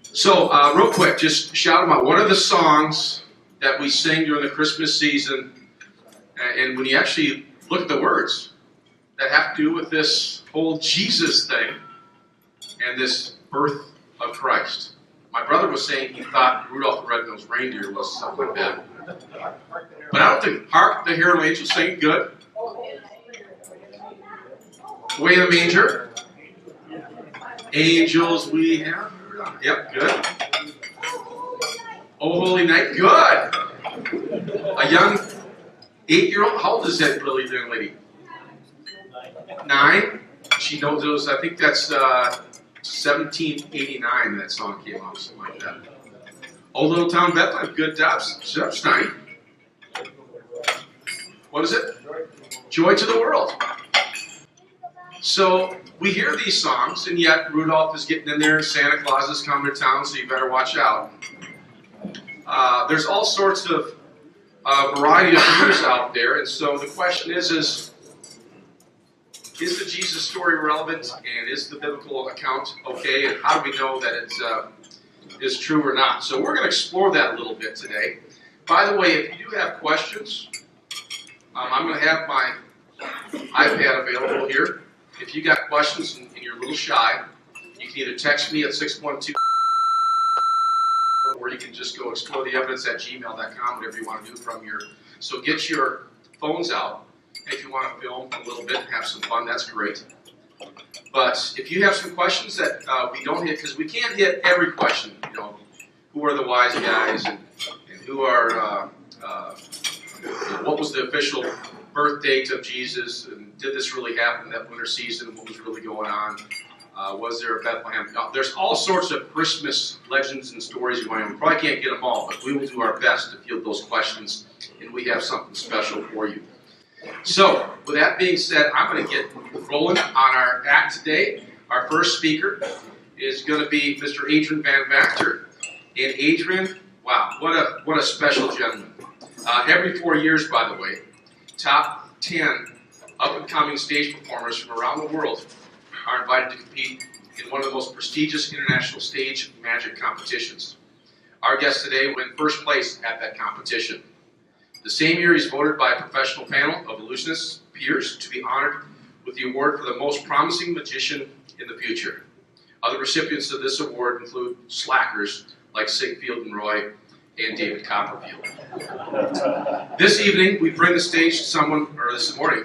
So, real quick, just shout them out. What are the songs that we sing during the Christmas season? And when you actually look at the words that have to do with this whole Jesus thing and this birth of Christ. My brother was saying he thought Rudolph the Red-Nosed Reindeer was something bad. But I don't think Hark the Herald Angels sing good. Way in the Manger. Angels we have. Yep, good. Oh Holy Night, good. A young 8-year-old, how old is that really young lady? 9. She knows those, I think that's 1789 that song came out, something like that. Old Little Town Bethlehem, good jobs. Stein. What is it? Joy to the World. So we hear these songs, and yet Rudolph is getting in there, Santa Claus is coming to town, so you better watch out. There's all sorts of variety of news out there, and so the question is the Jesus story relevant, and is the biblical account okay, and how do we know that it is true or not? So we're going to explore that a little bit today. By the way, if you do have questions, I'm going to have my iPad available here. If you got questions and you're a little shy, you can either text me at 612, or you can just go exploretheevidence@gmail.com, whatever you want to do from your. So get your phones out. If you want to film a little bit and have some fun, that's great. But if you have some questions that we don't hit, because we can't hit every question, who are the wise guys, and who are, what was the official birth date of Jesus, and did this really happen that winter season, what was really going on, was there a Bethlehem? There's all sorts of Christmas legends and stories we probably can't get them all, but we will do our best to field those questions, and we have something special for you. So, with that being said, I'm going to get rolling on our act today. Our first speaker is going to be Mr. Adrian Van Vactor. And Adrian, wow, what a special gentleman. Every 4 years, by the way, top 10 up-and-coming stage performers from around the world are invited to compete in one of the most prestigious international stage magic competitions. Our guest today won first place at that competition. The same year, he's voted by a professional panel of Illusionist peers to be honored with the award for the most promising magician in the future. Other recipients of this award include slackers like Sigfield and Roy and David Copperfield. This evening, we bring the stage to someone, or this morning,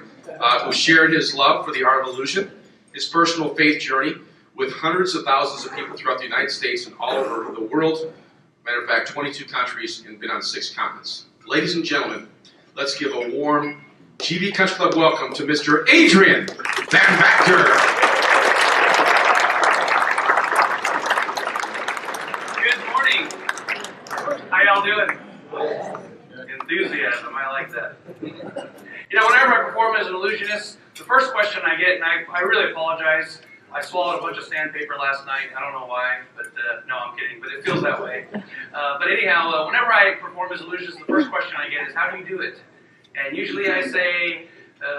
who shared his love for the art of illusion, his personal faith journey with hundreds of thousands of people throughout the United States and all over the world. Matter of fact, 22 countries and been on 6 continents. Ladies and gentlemen, let's give a warm GV Country Club welcome to Mr. Adrian Van Vactor. Good morning. How y'all doing? Enthusiasm, I like that. Whenever I perform as an illusionist, the first question I get, and I really apologize, I swallowed a bunch of sandpaper last night. I don't know why, but no, I'm kidding, but it feels that way. But anyhow, whenever I perform as illusionist, the first question I get is, how do you do it? And usually I say,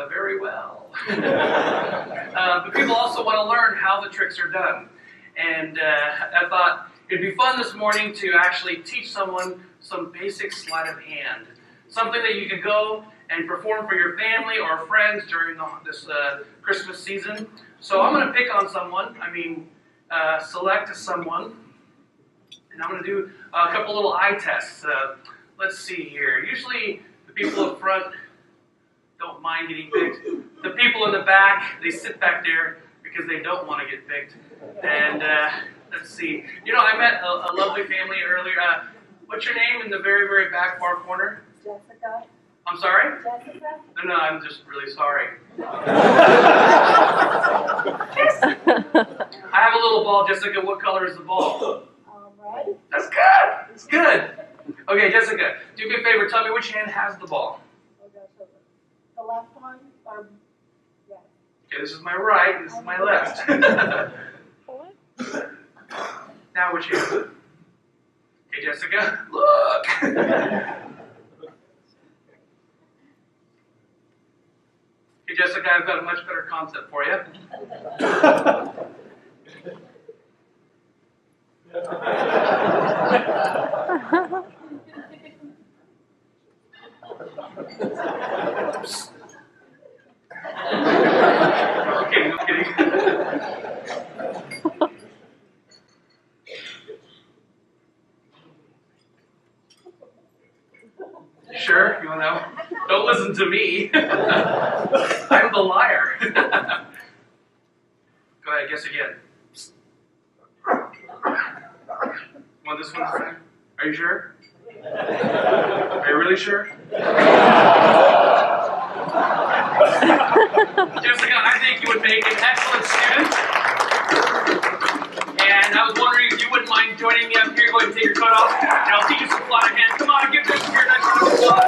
very well. But people also want to learn how the tricks are done. And I thought it'd be fun this morning to actually teach someone some basic sleight of hand. Something that you could go and perform for your family or friends during this Christmas season. So I'm going to pick on someone, select someone, and I'm going to do a couple little eye tests. Let's see here. Usually the people up front don't mind getting picked. The people in the back, they sit back there because they don't want to get picked. And let's see. I met a lovely family earlier. What's your name in the very, very back far corner? Jessica. I'm sorry? Jessica? No, I'm just really sorry. I have a little ball, Jessica. What color is the ball? Red. That's good. That's good. Okay, Jessica, do me a favor. Tell me which hand has the ball. The left one? Or, yes. Okay, this is my right. This is my left. Now which hand? Okay, Jessica, look. Okay, Jessica, I've got a much better concept for you. wasn't to me. I'm the liar. Go ahead, guess again. Want this one this time? Are you sure? Are you really sure? Jessica, I think you would make an excellent student. And I was wondering if you wouldn't mind joining me up here. Go ahead and take your coat off, and I'll teach you some sleight of hand. Come on, give this here a nice round of applause.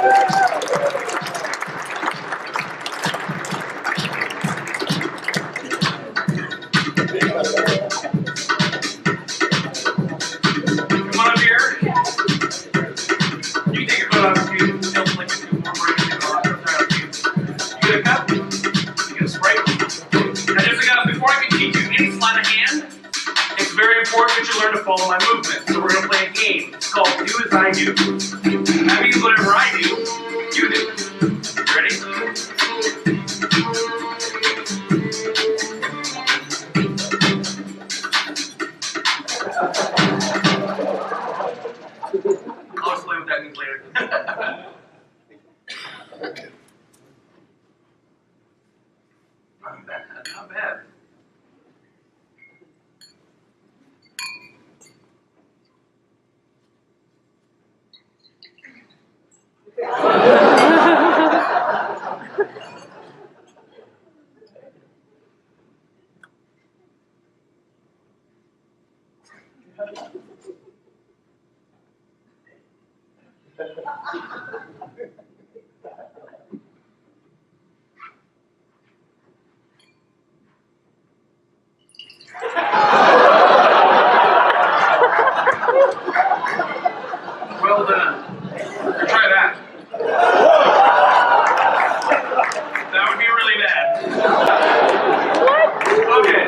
Come on up here. You can take your coat off if you feel like it's too warm or anything. I'll put it right up to you. You get a cup? You get a Sprite? Now, Jessica, before I can teach you any sleight of hand, it's very important that you learn to follow my movement. So we're going to play a game. It's called Do As I Do. That means whatever I do, you do. Ready? I'll explain what that means later. Not bad. Not bad. Well done. Try that. That would be really bad. Okay.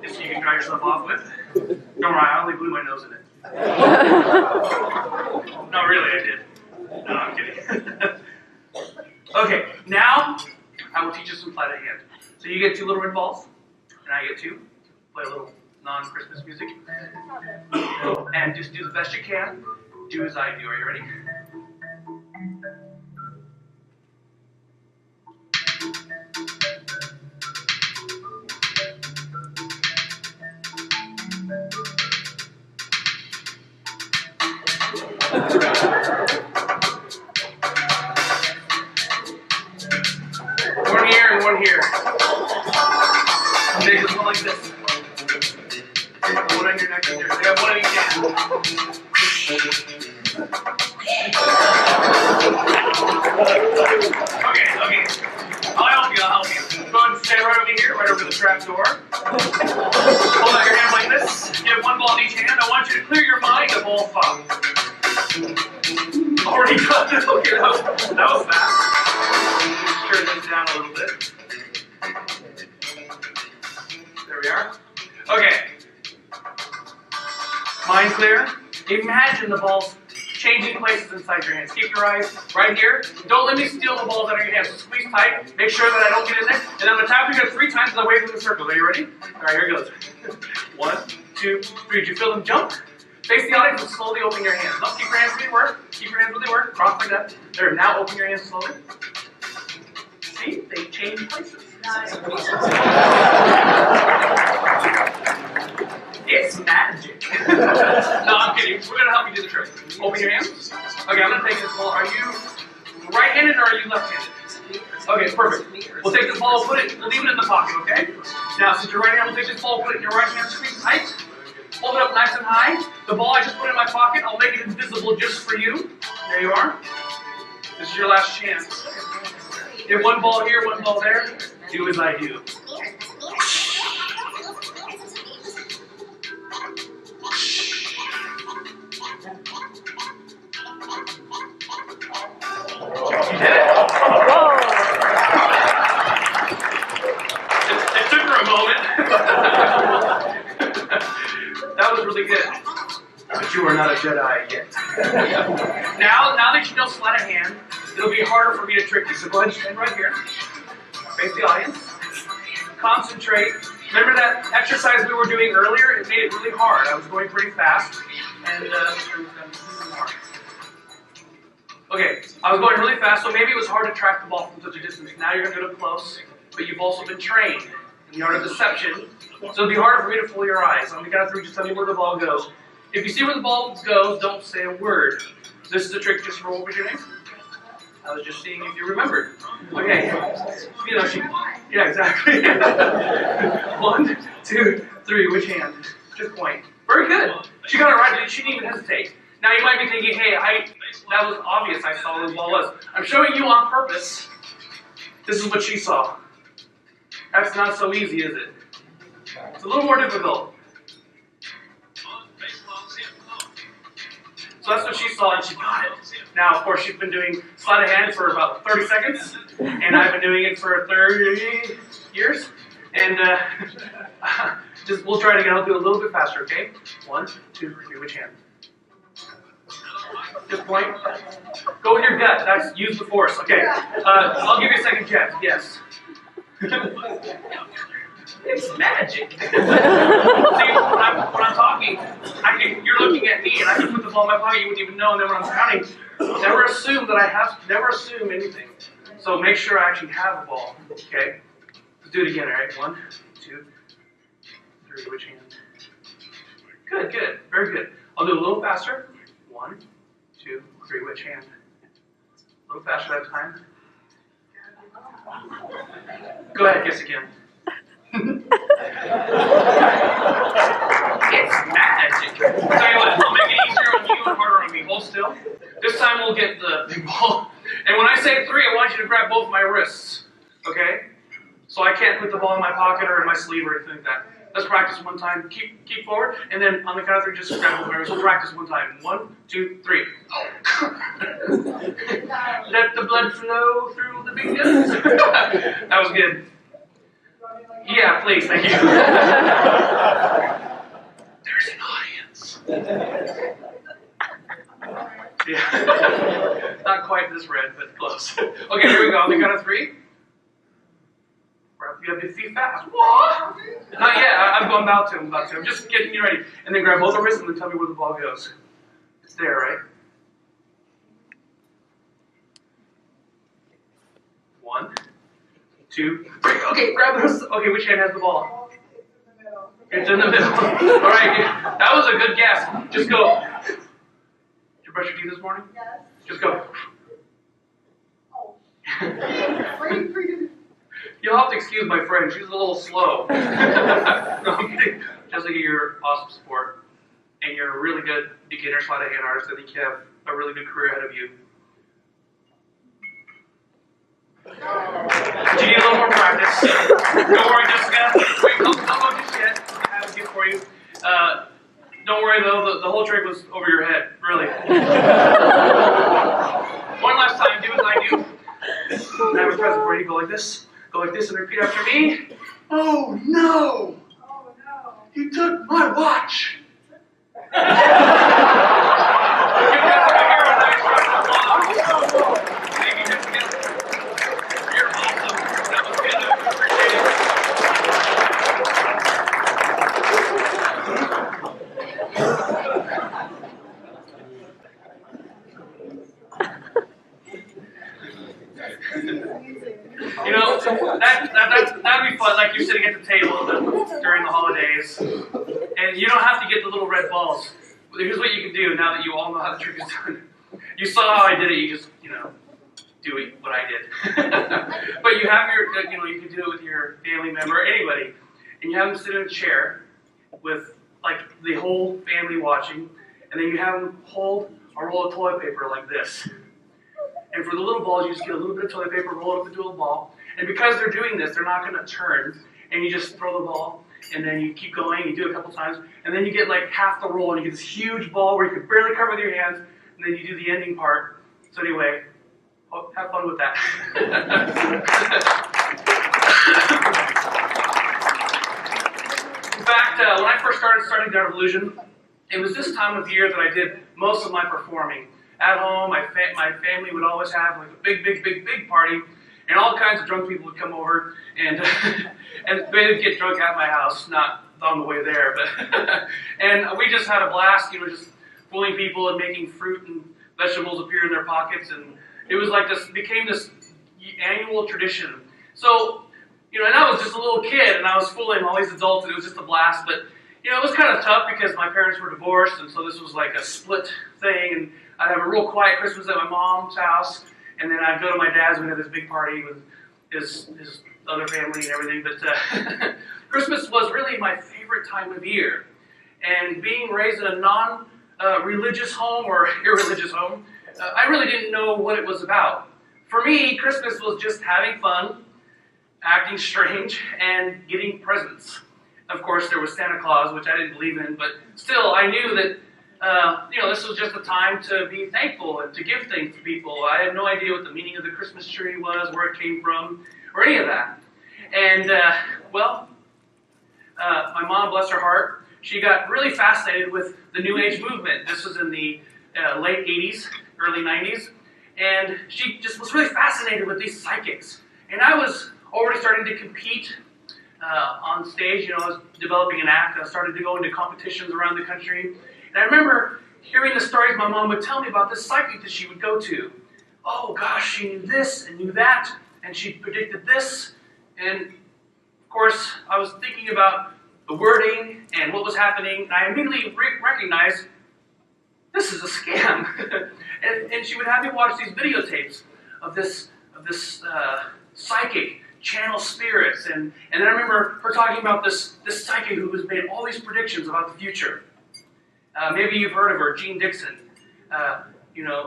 This you can dry yourself off with. Don't worry, I only blew my nose in it. No, really, I did. No, I'm kidding. Okay, now I will teach you some sleight of hand. So you get 2 little red balls, and I get 2. Play a little non-Christmas music. And just do the best you can. Do as I do. Are you ready? One here and one here. Take this one like this. One on your neck and yours. I got one in each hand. Okay. I'll help you. Go ahead and stand right over here, right over the trap door. Hold out your hand like this. You have 1 ball in each hand. I want you to clear your mind of all thought. Already done it. Okay, that was fast. Turn this down a little bit. There we are. Okay. Mind clear. Imagine the balls changing places inside your hands. Keep your eyes right here. Don't let me steal the balls out of your hands. So squeeze tight. Make sure that I don't get in there. And I'm going to tap you guys 3 times away from the circle. Are you ready? All right, here it goes. 1, 2, 3. Did you feel them jump? Face the audience and slowly open your hands. No, keep your hands where they were. Keep your hands where they were. Cross like that. There. Now open your hands slowly. See? They change places. Nice. It's magic. No, I'm kidding. We're going to help you do the trick. Open your hands. Okay, I'm going to take this ball. Are you right-handed or are you left-handed? Okay, perfect. We'll take this ball, we'll leave it in the pocket, okay? Now, since you're right-handed, we'll take this ball, put it in your right hand, squeeze tight. Hold it up nice and high. The ball I just put in my pocket, I'll make it invisible just for you. There you are. This is your last chance. You have 1 ball here, 1 ball there. Do as I do. You did it. It took her a moment. That was really good. But you are not a Jedi yet. Now that you know sleight of hand, it'll be harder for me to trick you. So go ahead and stand right here. Face the audience. Concentrate. Remember that exercise we were doing earlier? It made it really hard. I was going pretty fast. And Okay, I was going really fast, so maybe it was hard to track the ball from such a distance. Now you're going to get up close, but you've also been trained in the art of deception. So it'll be harder for me to fool your eyes. On the count of 3, just tell me where the ball goes. If you see where the ball goes, don't say a word. This is a trick just for what was your name? I was just seeing if you remembered. Okay. You know, yeah, exactly. 1, 2, 3, which hand? Just point. Very good. She got it right. She didn't even hesitate. Now you might be thinking, hey, that was obvious. I saw where the ball was. I'm showing you on purpose. This is what she saw. That's not so easy, is it? It's a little more difficult. So that's what she saw, and she got it. Now, of course, she's been doing sleight of hand for about 30 seconds, and I've been doing it for 30 years. And we'll try it again. I'll do it a little bit faster, okay? 1, 2, 3, which hand? Just point. Go with your gut. Use the force. Okay. I'll give you a second chance. Yes. It's magic. See, when I'm talking, you're looking at me, and I can put the ball in my pocket. You wouldn't even know. And then when I'm counting, never assume that I have. Never assume anything. So make sure I actually have a ball. Okay. Let's do it again. All right. 1, 2, 3. Which hand? Good. Good. Very good. I'll do it a little faster. 1, 2, 3. Which hand? A little faster that time. Go ahead. Guess again. It's magic. Tell you what, I'll make it easier on you and harder on me. Hold still. This time we'll get the ball. And when I say 3, I want you to grab both my wrists. Okay? So I can't put the ball in my pocket or in my sleeve or anything like that. Let's practice one time. Keep forward, and then on the count of 3, just grab both my wrists. We'll practice one time. 1, 2, 3. Let the blood flow through the fingers. That was good. Yeah, please, thank you. There's an audience. Yeah. Not quite this red, but close. Okay, here we go. On the count of 3. You have to see fast. What? Not yet. I'm about to. I'm just getting you ready. And then grab both of wrists and then tell me where the ball goes. It's there, right? 1, 2, 3. Okay, grab the wrist. Okay, which hand has the ball? It's in the middle. All right, that was a good guess. Just go. Did you brush your teeth this morning? Yes. Just go. Oh. You'll have to excuse my friend. She's a little slow. No, I'm kidding. Just to get your awesome support. And you're a really good beginner sleight of hand artist. I think you have a really good career ahead of you. Do you need a little more practice? Don't worry, Jessica. Wait, don't go just yet. I have a gift for you. Don't worry, though. The whole trick was over your head. Really. One last time. Do as I do. And I have a present for you. Go like this. Go like this and repeat after me. Oh, no. Oh, no. You took my watch. You know, that'd be fun, like you're sitting at the table during the holidays, and you don't have to get the little red balls. Here's what you can do now that you all know how the trick is done. You saw how I did it, you just, do what I did. But you have you can do it with your family member, anybody, and you have them sit in a chair with, like, the whole family watching, and then you have them hold a roll of toilet paper like this. And for the little balls, you just get a little bit of toilet paper, roll it up into a ball. And because they're doing this, they're not going to turn. And you just throw the ball, and then you keep going. You do it a couple times. And then you get like half the roll, and you get this huge ball where you can barely cover with your hands. And then you do the ending part. So anyway, have fun with that. In fact, when I first started studying the art of illusion, it was this time of year that I did most of my performing. At home, my family would always have like a big party, and all kinds of drunk people would come over, and and they would get drunk at my house, not on the way there, but and we just had a blast, just fooling people and making fruit and vegetables appear in their pockets, and it was like this, became this annual tradition. So, and I was just a little kid, and I was fooling all these adults, and it was just a blast, but, it was kind of tough because my parents were divorced, and so this was like a split thing, and I'd have a real quiet Christmas at my mom's house, and then I'd go to my dad's, and we'd have this big party with his other family and everything, but Christmas was really my favorite time of year, and being raised in a non-religious home or irreligious home, I really didn't know what it was about. For me, Christmas was just having fun, acting strange, and getting presents. Of course, there was Santa Claus, which I didn't believe in, but still, I knew that, this was just a time to be thankful and to give things to people. I had no idea what the meaning of the Christmas tree was, where it came from, or any of that. And, my mom, bless her heart, she got really fascinated with the New Age movement. This was in the late 80s, early 90s, and she just was really fascinated with these psychics. And I was already starting to compete on stage. I was developing an act. I started to go into competitions around the country. And I remember hearing the stories my mom would tell me about this psychic that she would go to. Oh gosh, she knew this and knew that, and she predicted this. And of course, I was thinking about the wording and what was happening, and I immediately recognized this is a scam. and she would have me watch these videotapes of this psychic channel spirits, and then I remember her talking about this psychic who has made all these predictions about the future. Maybe you've heard of her, Jean Dixon.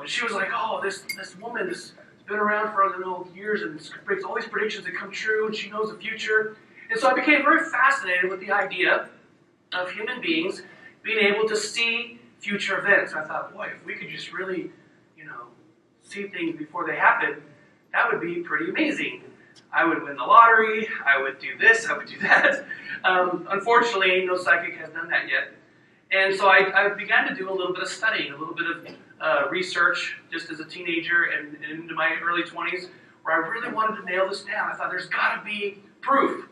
She was like, oh, this woman has been around for years and makes all these predictions that come true, and she knows the future. And so I became very fascinated with the idea of human beings being able to see future events. I thought, boy, if we could just really, see things before they happen, that would be pretty amazing. I would win the lottery, I would do this, I would do that. Unfortunately, no psychic has done that yet. And so I began to do a little bit of studying, a little bit of research just as a teenager and into my early 20s, where I really wanted to nail this down. I thought there's got to be proof.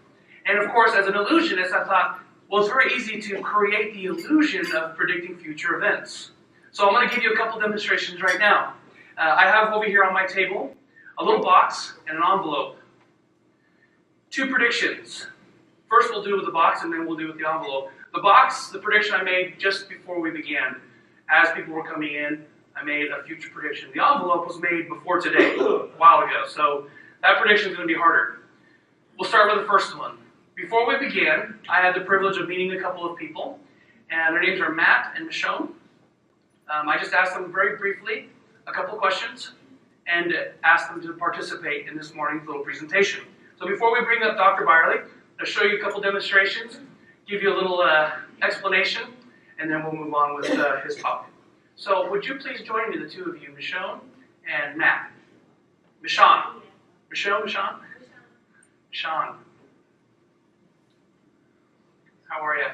And of course, as an illusionist, I thought, well, it's very easy to create the illusion of predicting future events. So I'm going to give you a couple demonstrations right now. I have over here on my table a little box and an envelope. 2 predictions. First we'll do with the box, and then we'll do with the envelope. The box, the prediction I made just before we began. As people were coming in, I made a future prediction. The envelope was made before today, a while ago, so that prediction is going to be harder. We'll start with the first one. Before we began, I had the privilege of meeting a couple of people, and their names are Matt and Michonne. I just asked them very briefly a couple of questions, and asked them to participate in this morning's little presentation. So before we bring up Dr. Byerly, I'll show you a couple demonstrations, give you a little explanation, and then we'll move on with his talk. So would you please join me, the two of you, Michonne and Matt? Michonne. Michonne? Michonne. How are you?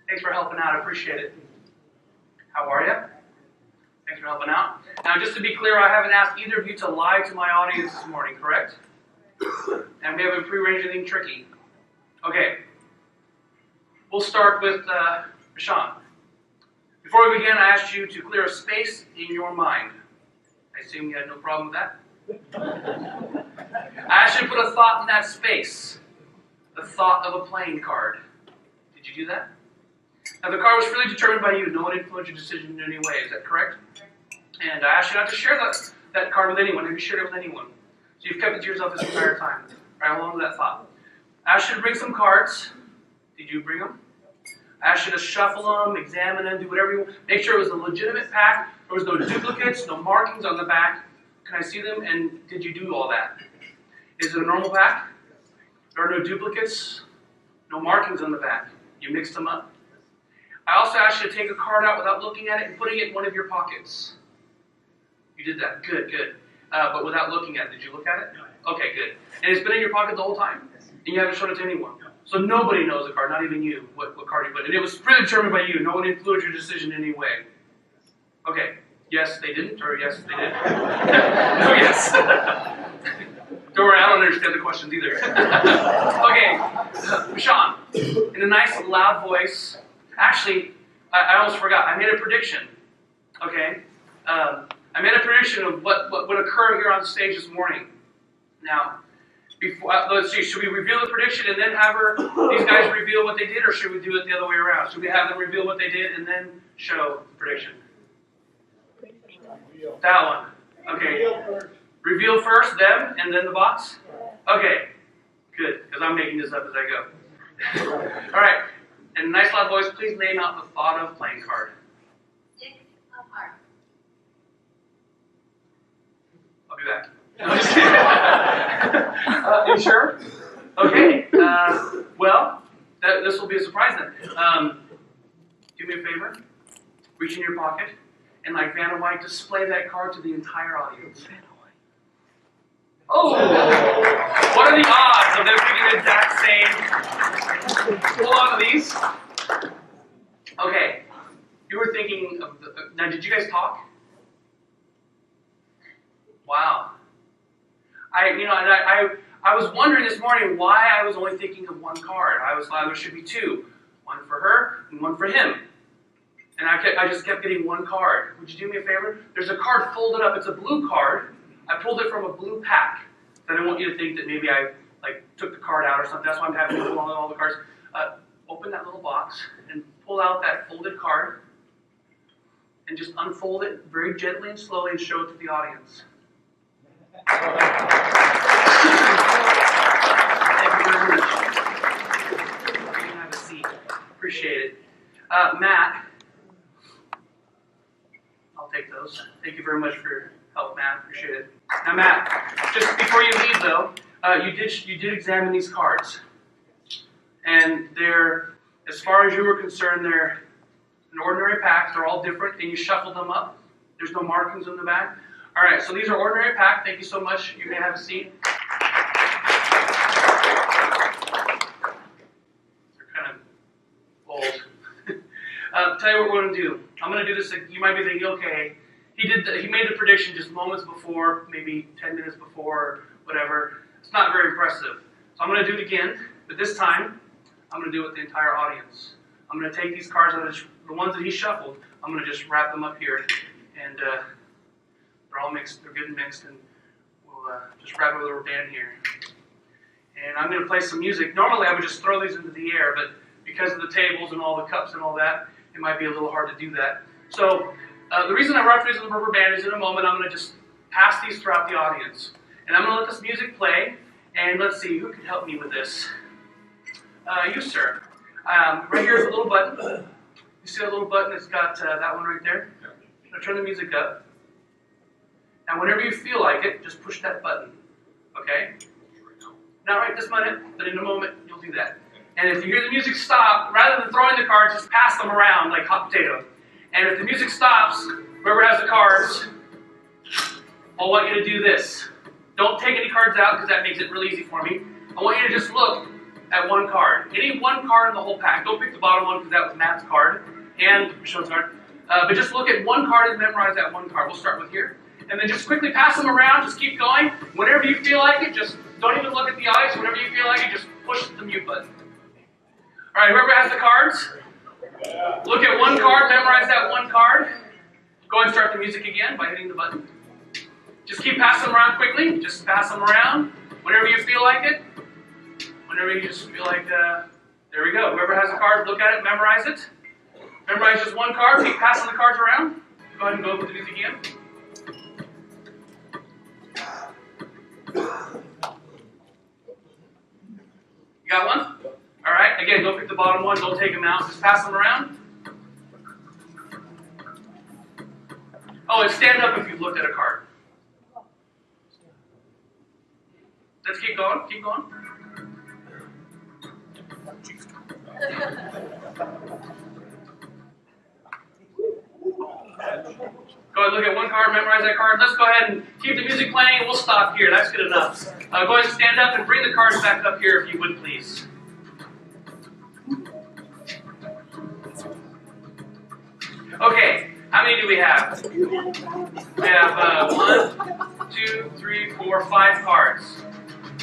Thanks for helping out. I appreciate it. How are you? Thanks for helping out. Now, just to be clear, I haven't asked either of you to lie to my audience this morning, correct? And we haven't prearranged anything tricky. Okay. We'll start with Michonne. Before we begin, I asked you to clear a space in your mind. I assume you had no problem with that? I asked you to put a thought in that space. The thought of a playing card. Did you do that? Now, the card was freely determined by you. No one influenced your decision in any way. Is that correct? And I asked you not to share that card with anyone. Have you shared it with anyone? So you've kept it to yourself this entire time. Right along with that thought. I asked you to bring some cards. Did you bring them? I asked you to shuffle them, examine them, do whatever you want. Make sure it was a legitimate pack. There was no duplicates, no markings on the back. Can I see them? And did you do all that? Is it a normal pack? There are no duplicates, no markings on the back. You mixed them up. I also asked you to take a card out without looking at it and putting it in one of your pockets. You did that. Good, good. But without looking at it. Did you look at it? Okay, good. And it's been in your pocket the whole time? And you haven't shown it to anyone? So nobody knows the card, not even you, what card you put in. And it was really determined by you. No one influenced your decision in any way. Okay. Yes, they didn't, or yes, they did? No, yes. Don't worry, I don't understand the questions either. Okay. Sean, in a nice, loud voice. Actually, I almost forgot. I made a prediction. Okay. I made a prediction of what would occur here on stage this morning. Now, before, let's see, should we reveal the prediction and then have these guys reveal what they did, or should we do it the other way around? Should we have them reveal what they did and then show the prediction? That one. Okay. Reveal first, them, and then the box? Okay. Good, because I'm making this up as I go. All right. In a nice loud voice, please name out the thought of playing card. 6 of hearts. I'll be back. No, just kidding. You sure? Okay. Well, this will be a surprise then. Do me a favor. Reach in your pocket and, like Vanna White, display that card to the entire audience. Oh! What are the odds of them picking the exact same? Hold on to these. Okay. You were thinking of now, did you guys talk? Wow. I was wondering this morning why I was only thinking of one card. I was like, there should be two. One for her and one for him. And I just kept getting one card. Would you do me a favor? There's a card folded up. It's a blue card. I pulled it from a blue pack. I don't want you to think that maybe I took the card out or something. That's why I'm having to pull all the cards. Open that little box and pull out that folded card and just unfold it very gently and slowly and show it to the audience. Thank you very much. You can have a seat. Appreciate it. Matt, I'll take those. Thank you very much for your help, Matt. Appreciate it. Now, Matt, just before you leave, though, you did examine these cards, and they're, as far as you were concerned, they're an ordinary pack. They're all different, and you shuffled them up. There's no markings on the back. All right, so these are ordinary pack. Thank you so much. You may have a seat. They're kind of old. Tell you what we're going to do. I'm going to do this. You might be thinking, okay, he made the prediction just moments before, maybe 10 minutes before, or whatever. It's not very impressive. So I'm going to do it again, but this time I'm going to do it with the entire audience. I'm going to take these cards, the ones that he shuffled, I'm going to just wrap them up here, and they're all mixed, they're good and mixed, and we'll just wrap it with a rubber band here. And I'm going to play some music. Normally I would just throw these into the air, but because of the tables and all the cups and all that, it might be a little hard to do that. So the reason I wrapped these with a rubber band is in a moment I'm going to just pass these throughout the audience. And I'm going to let this music play, and let's see, who can help me with this? You, sir. Right here is a little button. You see that little button? It's got that one right there. Now turn the music up. Now whenever you feel like it, just push that button. Okay? Not right this minute, but in a moment you'll do that. And if you hear the music stop, rather than throwing the cards, just pass them around like hot potato. And if the music stops, whoever has the cards, I want you to do this. Don't take any cards out because that makes it real easy for me. I want you to just look at one card. Any one card in the whole pack. Don't pick the bottom one because that was Matt's card and Michelle's card. But just look at one card and memorize that one card. We'll start with here. And then just quickly pass them around. Just keep going. Whenever you feel like it, just don't even look at the eyes. Whenever you feel like it, just push the mute button. All right, whoever has the cards, look at one card, memorize that one card. Go ahead and start the music again by hitting the button. Just keep passing them around quickly. Just pass them around whenever you feel like it. Whenever you just feel like, there we go. Whoever has a card, look at it, memorize it. Memorize just one card. Keep passing the cards around. Go ahead and go with the music again. You got one? All right. Again, don't pick the bottom one. Don't take them out. Just pass them around. Oh, and stand up if you've looked at a card. Let's keep going. Keep going. Go ahead and look at one card, memorize that card. Let's go ahead and keep the music playing, and we'll stop here. That's good enough. Go ahead and stand up and bring the cards back up here if you would, please. Okay, how many do we have? We have 1, 2, 3, 4, 5 cards.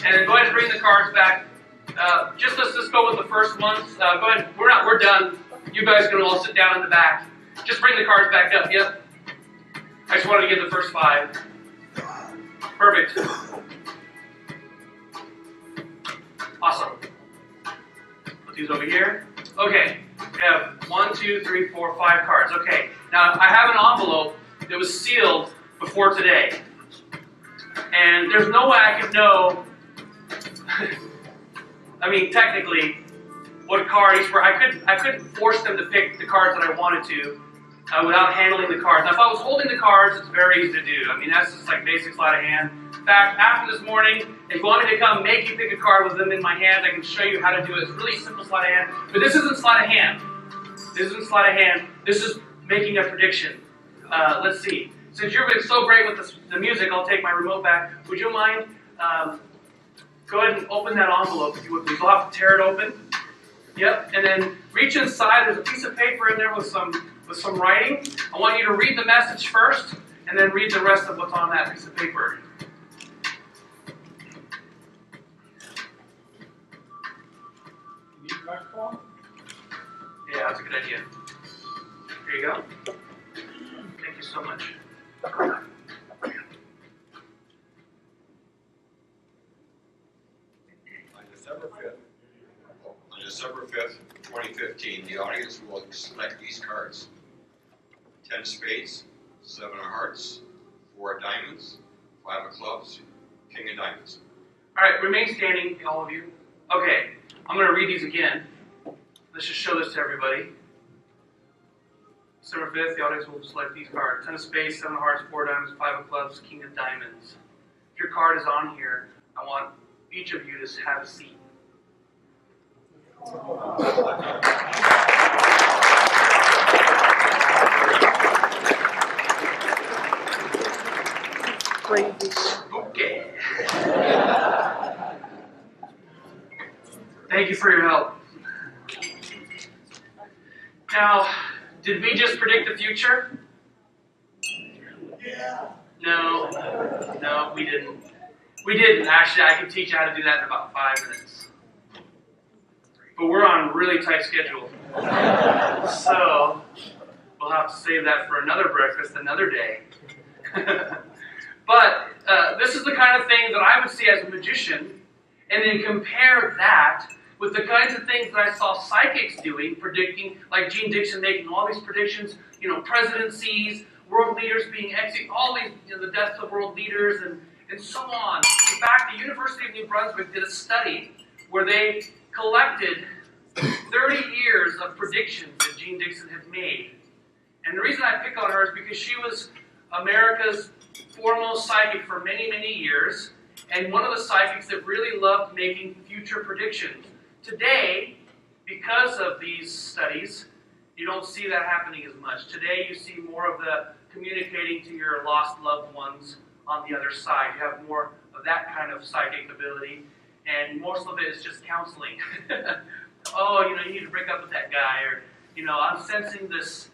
And then go ahead and bring the cards back. Let's just go with the first ones. Go ahead. We're done. You guys can all sit down in the back. Just bring the cards back up. Yep. I just wanted to get the first 5. Perfect. Awesome. Put these over here. Okay. We have 1, 2, 3, 4, 5 cards. Okay. Now I have an envelope that was sealed before today. And there's no way I could know, I mean, technically, what card each were. I couldn't force them to pick the cards that I wanted to without handling the cards. Now, if I was holding the cards, it's very easy to do. I mean, that's just like basic sleight of hand. In fact, after this morning, if you want me to come make you pick a card with them in my hand, I can show you how to do it. It's really simple sleight of hand. But this isn't sleight of hand. This isn't sleight of hand. This is making a prediction. Let's see. Since you're being so great with the music, I'll take my remote back. Would you mind go ahead and open that envelope if you would please. We'll have to tear it open. Yep, and then reach inside. There's a piece of paper in there with some writing. I want you to read the message first, and then read the rest of what's on that piece of paper. Yeah, that's a good idea. Here you go. Thank you so much. On December 5th, 2015, the audience will select these cards. 10 spades, 7 of hearts, 4 of diamonds, 5 of clubs, king of diamonds. All right, remain standing, all of you. Okay, I'm going to read these again. Let's just show this to everybody. December 5th, the audience will select these cards. 10 of spades, 7 of hearts, 4 of diamonds, 5 of clubs, king of diamonds. If your card is on here, I want each of you to have a seat. Okay. Thank you for your help. Now, did we just predict the future? Yeah. No, we didn't. We didn't. Actually, I can teach you how to do that in about 5 minutes. But we're on a really tight schedule. So, we'll have to save that for another breakfast, another day. But this is the kind of thing that I would see as a magician, and then compare that with the kinds of things that I saw psychics doing, predicting, like Gene Dixon making all these predictions, presidencies, world leaders being executed, all these, the deaths of world leaders, and so on. In fact, the University of New Brunswick did a study where they collected 30 years of predictions that Gene Dixon had made. And the reason I pick on her is because she was America's foremost psychic for many, many years, and one of the psychics that really loved making future predictions. Today, because of these studies, you don't see that happening as much. Today, you see more of the communicating to your lost loved ones on the other side. You have more of that kind of psychic ability, and most of it is just counseling. Oh, you need to break up with that guy, or, I'm sensing this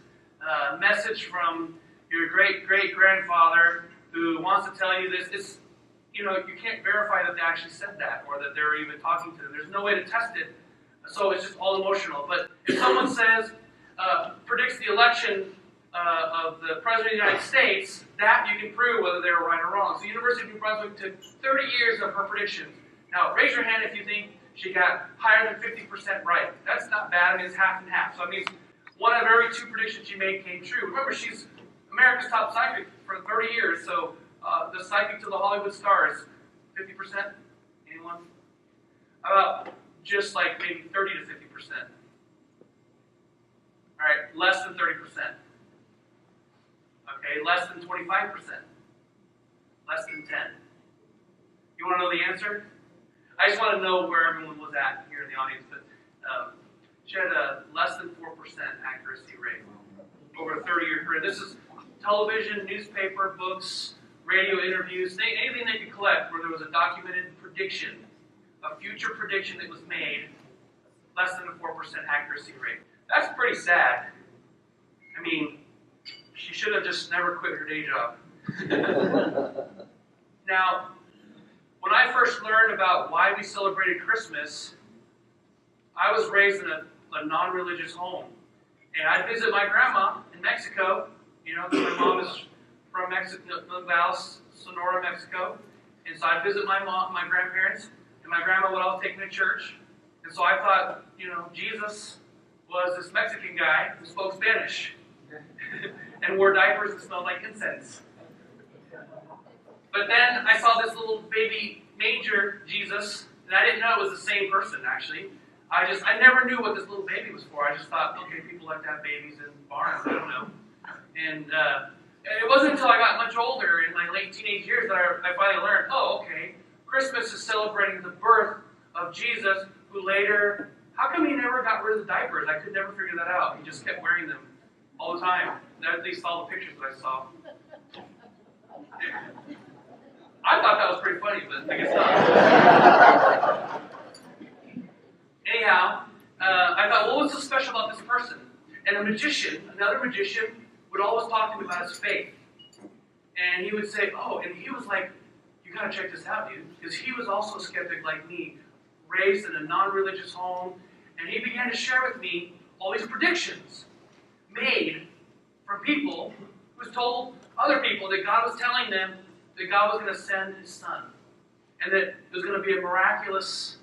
message from your great-great-grandfather who wants to tell you this. It's, you can't verify that they actually said that, or that they're even talking to them. There's no way to test it, so it's just all emotional. But if someone says, predicts the election of the President of the United States, that you can prove whether they were right or wrong. So the University of New Brunswick took 30 years of her predictions. Now, raise your hand if you think she got higher than 50% right. That's not bad. I mean, it's half and half. So that means one out of every 2 predictions she made came true. Remember, she's America's top psychic for 30 years, so the psychic to the Hollywood stars, 50%? Anyone? How about just like maybe 30 to 50%? All right, less than 30%. Okay, less than 25%. Less than 10. You want to know the answer? I just want to know where everyone was at here in the audience, but she had a less than 4% accuracy rate over a 30-year career. This is television, newspaper, books, radio interviews, anything they could collect where there was a documented prediction, a future prediction that was made, less than a 4% accuracy rate. That's pretty sad. I mean, she should have just never quit her day job. Now, when I first learned about why we celebrated Christmas, I was raised in a non-religious home. And I'd visit my grandma in Mexico, because my mom is from Mexico, Nogales, Sonora, Mexico. And so I'd visit my mom, my grandparents, and my grandma would always take me to church. And so I thought, Jesus was this Mexican guy who spoke Spanish and wore diapers and smelled like incense. But then I saw this little baby manger Jesus, and I didn't know it was the same person, actually. I never knew what this little baby was for. I just thought, okay, people like to have babies in barns. I don't know. And it wasn't until I got much older, in my late teenage years, that I finally learned, oh, okay, Christmas is celebrating the birth of Jesus, who later, how come he never got rid of the diapers? I could never figure that out. He just kept wearing them all the time. At least all the pictures that I saw. I thought that was pretty funny, but I guess not. Anyhow, I thought, well, what's so special about this person? And another magician, would always talk to me about his faith. And he would say, oh, and he was like, you gotta check this out, dude. Because he was also a skeptic like me, raised in a non-religious home. And he began to share with me all these predictions made from people who told other people that God was telling them that God was going to send his son. And that it was going to be a miraculous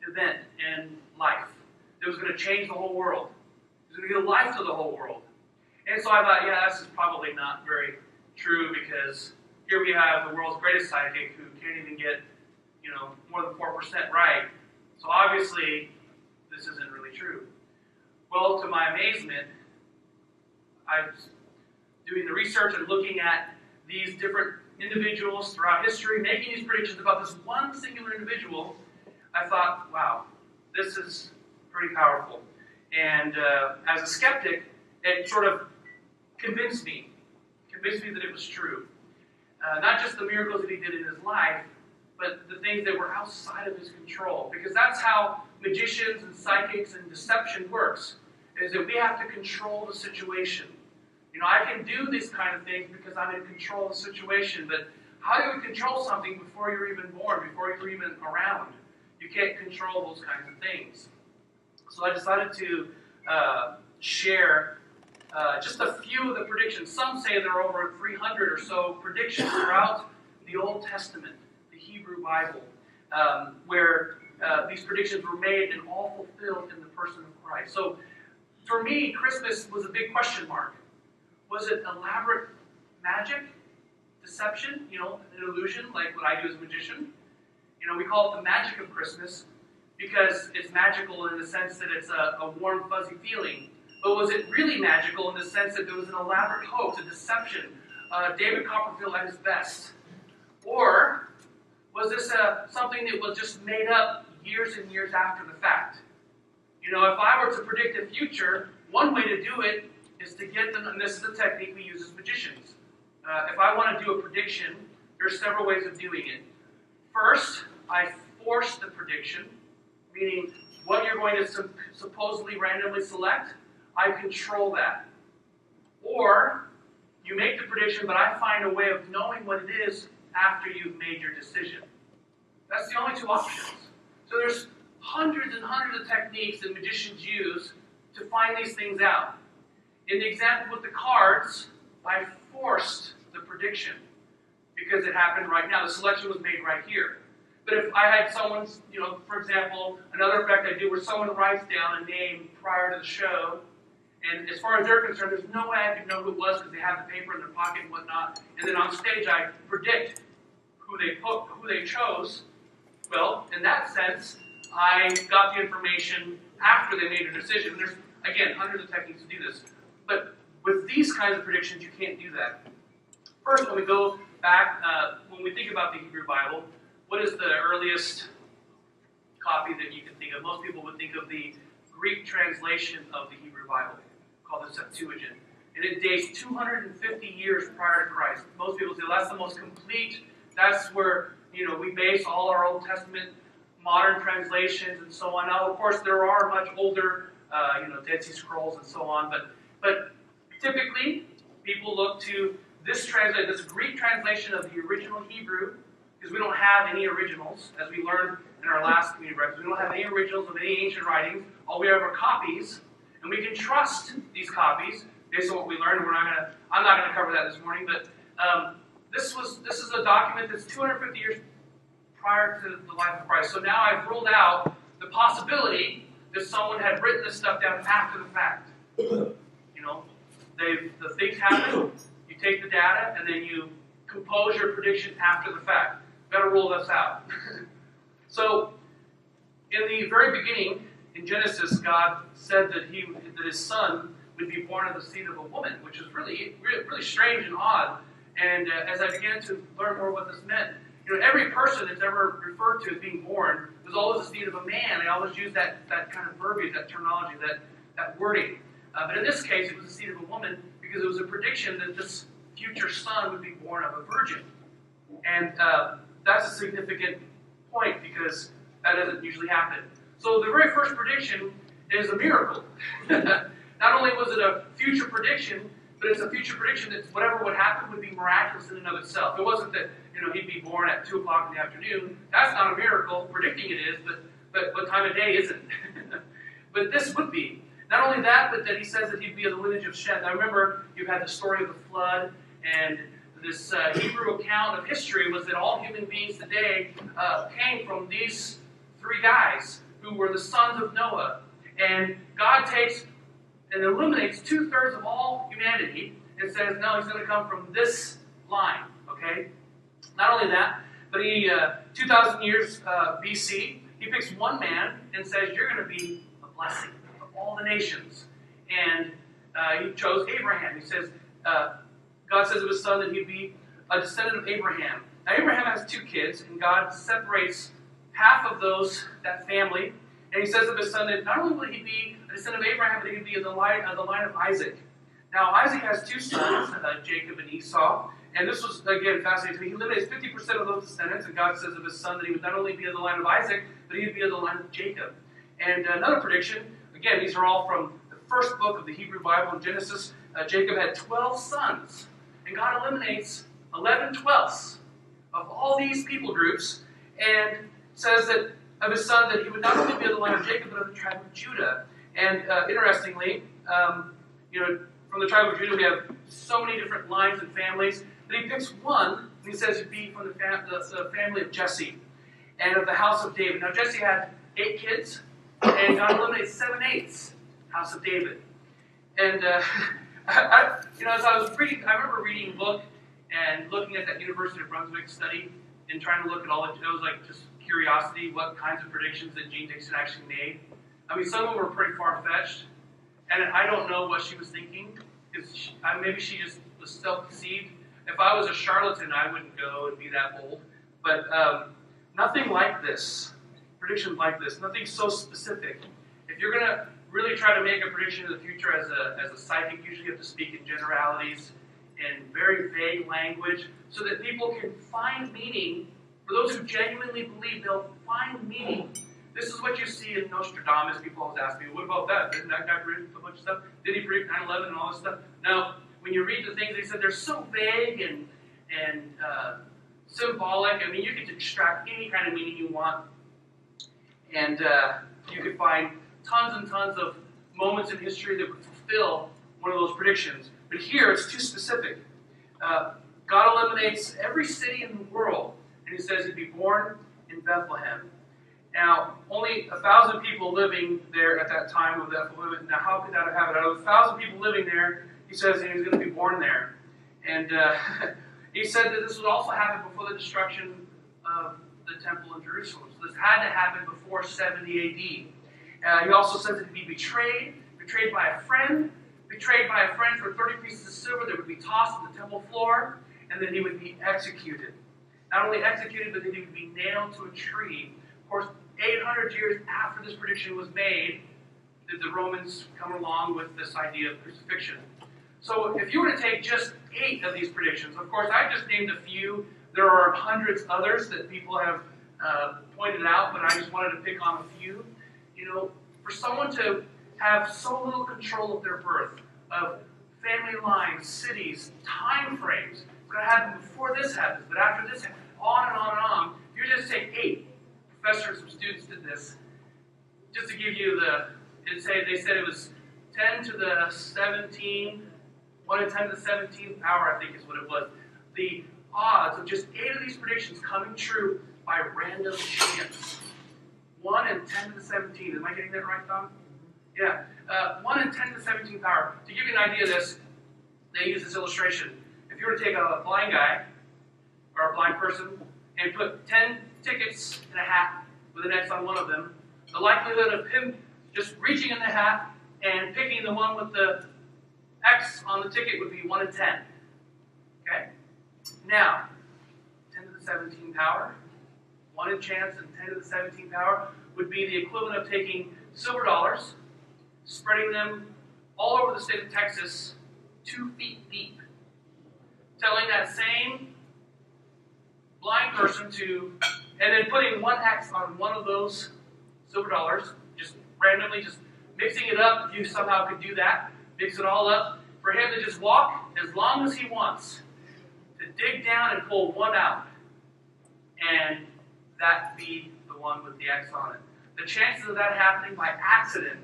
event in life. That was going to change the whole world. It was going to give life to the whole world. And so I thought, yeah, this is probably not very true, because here we have the world's greatest psychic who can't even get, more than 4% right. So obviously, this isn't really true. Well, to my amazement, I was doing the research and looking at these different individuals throughout history, making these predictions about this one singular individual. I thought, wow, this is pretty powerful. And as a skeptic, it sort of convinced me that it was true. Not just the miracles that he did in his life, but the things that were outside of his control. Because that's how magicians and psychics and deception works, is that we have to control the situation. I can do these kind of things because I'm in control of the situation, but how do you control something before you're even born, before you're even around? You can't control those kinds of things. So I decided to share just a few of the predictions. Some say there are over 300 or so predictions throughout the Old Testament, the Hebrew Bible, where these predictions were made and all fulfilled in the person of Christ. So for me, Christmas was a big question mark. Was it elaborate magic, deception, an illusion, like what I do as a magician? We call it the magic of Christmas because it's magical in the sense that it's a warm, fuzzy feeling. But was it really magical in the sense that there was an elaborate hoax, a deception, David Copperfield at his best? Or was this something that was just made up years and years after the fact? If I were to predict the future, one way to do it is to get them, and this is a technique we use as magicians. If I want to do a prediction, there's several ways of doing it. First, I force the prediction, meaning what you're going to supposedly randomly select, I control that. Or, you make the prediction, but I find a way of knowing what it is after you've made your decision. That's the only two options. So there's hundreds and hundreds of techniques that magicians use to find these things out. In the example with the cards, I forced the prediction because it happened right now. The selection was made right here. But if I had someone, for example, another effect I do where someone writes down a name prior to the show, and as far as they're concerned, there's no way I could know who it was because they have the paper in their pocket and whatnot. And then on stage, I predict who they chose. Well, in that sense, I got the information after they made a decision. And there's, again, hundreds of techniques to do this. But with these kinds of predictions, you can't do that. First, when we go back, when we think about the Hebrew Bible, what is the earliest copy that you can think of? Most people would think of the Greek translation of the Hebrew Bible, called the Septuagint. And it dates 250 years prior to Christ. Most people say that's the most complete. That's where we base all our Old Testament modern translations and so on. Now, of course, there are much older, Dead Sea Scrolls and so on. But typically, people look to this Greek translation of the original Hebrew, because we don't have any originals, as we learned in our last community breakfast. We don't have any originals of any ancient writings. All we have are copies, and we can trust these copies based on what we learned. I'm not gonna cover that this morning, but this is a document that's 250 years prior to the life of Christ. So now I've ruled out the possibility that someone had written this stuff down after the fact. You know, the things happen, you take the data, and then you compose your prediction after the fact. Got to rule this out. So, in the very beginning, in Genesis, God said that his son would be born of the seed of a woman, which is really strange and odd. And as I began to learn more what this meant, you know, every person that's ever referred to as being born was always the seed of a man. They always use that kind of verbiage, that terminology, that wording. But in this case, it was the seed of a woman because it was a prediction that this future son would be born of a virgin. And that's a significant point because that doesn't usually happen. So the very first prediction is a miracle. Not only was it a future prediction, but it's a future prediction that whatever would happen would be miraculous in and of itself. It wasn't that, you know, he'd be born at 2 o'clock in the afternoon. That's not a miracle. Predicting it is, but what time of day isn't? But this would be. Not only that, but that he says that he'd be of the lineage of Shem. Now remember, you've had the story of the flood, and this Hebrew account of history was that all human beings today came from these 3 guys who were the sons of Noah. And God takes and eliminates 2/3 of all humanity and says, no, he's going to come from this line, okay? Not only that, but he, 2,000 years BC, he picks one man and says, you're going to be a blessing of all the nations. And he chose Abraham. He says, God says of his son that he'd be a descendant of Abraham. Now, Abraham has 2 kids, and God separates half of that family. And he says of his son that not only will he be a descendant of Abraham, but he would be of the line of Isaac. Now, Isaac has 2 sons, Jacob and Esau. And this was, again, fascinating to me. He eliminates 50% of those descendants, and God says of his son that he would not only be of the line of Isaac, but he would be of the line of Jacob. And another prediction, again, these are all from the first book of the Hebrew Bible in Genesis. Jacob had 12 sons, and God eliminates 11/12 of all these people groups, and says that of his son that he would not only be of the line of Jacob, but of the tribe of Judah. And interestingly, you know, from the tribe of Judah, we have so many different lines and families, but he picks one, and he says he'd be from the family of Jesse and of the house of David. Now, Jesse had 8 kids, and God eliminates 7/8 house of David. And you know, as I was reading, I remember reading a book and looking at that University of Brunswick study and trying to look at all it. It was like just curiosity, what kinds of predictions that Jean Dixon actually made. I mean, some of them were pretty far-fetched, and I don't know what she was thinking, because maybe she just was self-deceived. If I was a charlatan, I wouldn't go and be that bold. But nothing like this, predictions like this, nothing so specific. If you're going to really try to make a prediction of the future as a psychic, usually you have to speak in generalities and very vague language so that people can find meaning. For those who genuinely believe, they'll find meaning. This is what you see in Nostradamus. People always ask me, what about that? Didn't that guy predict a bunch of stuff? Did he predict 9/11 and all this stuff? No. When you read the things they said, they're so vague and symbolic. I mean, you can extract any kind of meaning you want. And you can find tons and tons of moments in history that would fulfill one of those predictions. But here, it's too specific. God eliminates every city in the world, and he says he'd be born in Bethlehem. Now, only 1,000 people living there at that time of Bethlehem. Now, how could that have happened? Out of 1,000 people living there, he says he was going to be born there. And he said that this would also happen before the destruction of the temple in Jerusalem. So this had to happen before 70 AD. He also says that he'd be betrayed by a friend for 30 pieces of silver that would be tossed on the temple floor, and then he would be executed. Not only executed, but then he would be nailed to a tree. Of course, 800 years after this prediction was made, did the Romans come along with this idea of crucifixion. So if you were to take just 8 of these predictions, of course, I just named a few. There are hundreds others that people have pointed out, but I just wanted to pick on a few. You know, for someone to have so little control of their birth, of family lines, cities, time frames, it's going to happen before this happens, but after this happens, on and on and on. If you just take 8, professors and students did this, just to give you they said it was 10 to the 17 1 in 10 to the 17th power, I think is what it was. The odds of just 8 of these predictions coming true by random chance. 1 in 10 to the 17th. Am I getting that right, Tom? Yeah. 1 in 10 to the 17th power. To give you an idea of this, they use this illustration. If you were to take a blind guy or a blind person and put 10 tickets in a hat with an X on one of them, the likelihood of him just reaching in the hat and picking the one with the X on the ticket would be 1 in 10. Okay? Now, 10 to the 17th power, 1 in chance and 10 to the 17th power would be the equivalent of taking silver dollars, spreading them all over the state of Texas 2 feet deep, telling that same blind person to, and then putting 1 X on one of those silver dollars, just randomly, just mixing it up. If you somehow could do that, mix it all up, for him to just walk as long as he wants, to dig down and pull 1 out, and that be the one with the X on it. The chances of that happening by accident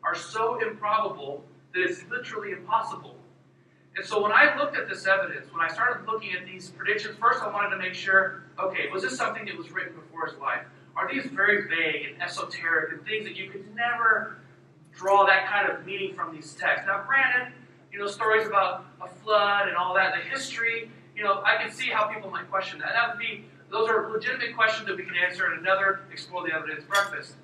are so improbable that it's literally impossible. And so when I looked at this evidence, when I started looking at these predictions, first I wanted to make sure, okay, was this something that was written before his life? Are these very vague and esoteric and things that you could never draw that kind of meaning from these texts? Now granted, stories about a flood and all that, the history, I can see how people might question that. Those are legitimate questions that we can answer in another Explore the Evidence breakfast.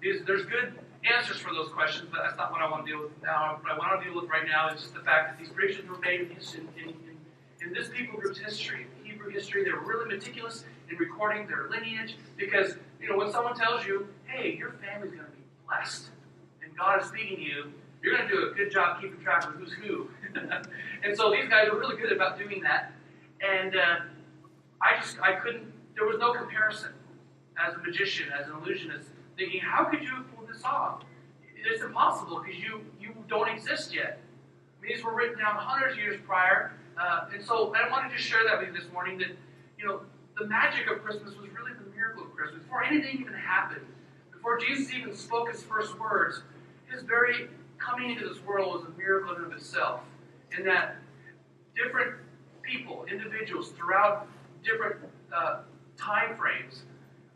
There's good answers for those questions, but that's not what I want to deal with now. What I want to deal with right now is just the fact that these predictions were made in this people group's history, Hebrew history. They were really meticulous in recording their lineage, because when someone tells you, hey, your family's going to be blessed, and God is speaking to you, you're going to do a good job keeping track of who's who. And so these guys are really good about doing that. And I couldn't, there was no comparison as a magician, as an illusionist, thinking, how could you have pulled this off? It's impossible because you don't exist yet. These were written down hundreds of years prior. And so I wanted to share that with you this morning, that, the magic of Christmas was really the miracle of Christmas. Before anything even happened, before Jesus even spoke his first words, his very coming into this world was a miracle in and of itself. In that different people, individuals throughout different time frames,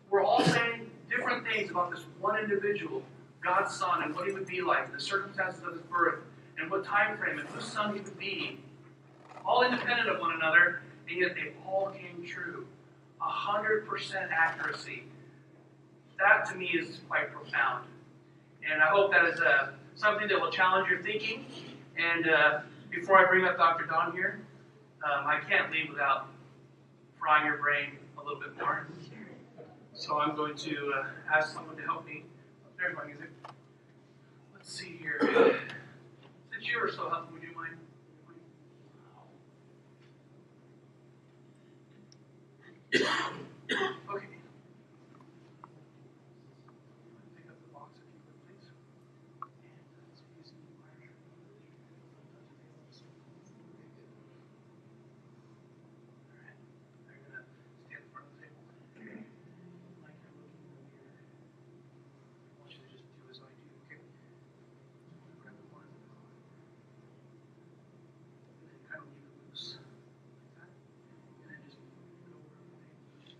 were all saying different things about this one individual, God's Son, and what he would be like, the circumstances of his birth, and what time frame, and whose son he would be. All independent of one another, and yet they all came true. 100% accuracy. That to me is quite profound. And I hope that is something that will challenge your thinking. And before I bring up Dr. Don here, I can't leave without frying your brain a little bit more. So I'm going to ask someone to help me. There's my music. Let's see here. Since you were so helpful, would you mind? Okay. Pick up the box if you would, please. Alright. They're going to stand in front of the table. Like you're looking in the mirror. I want you to just do as I do, okay? Grab the one. And then kind of leave it loose. Like that. And then just go over the table.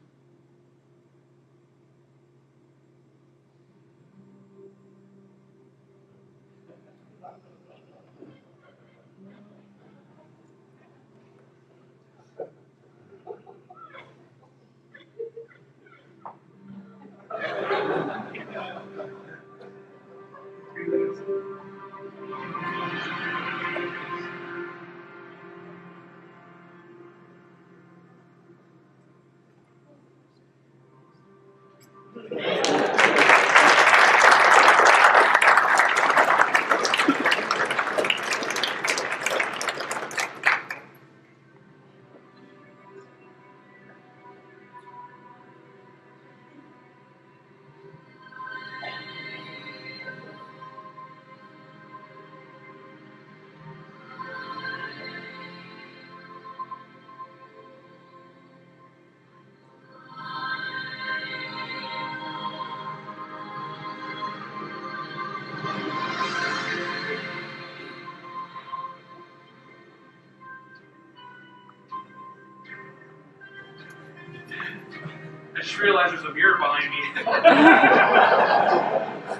realized there's a mirror behind me.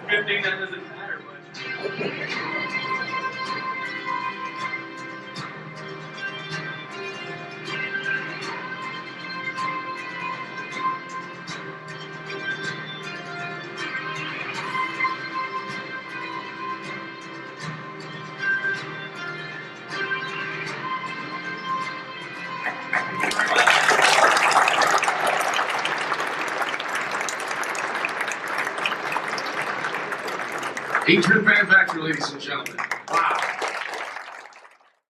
Good thing that doesn't matter much. Adrian Vactor, ladies and gentlemen. Wow.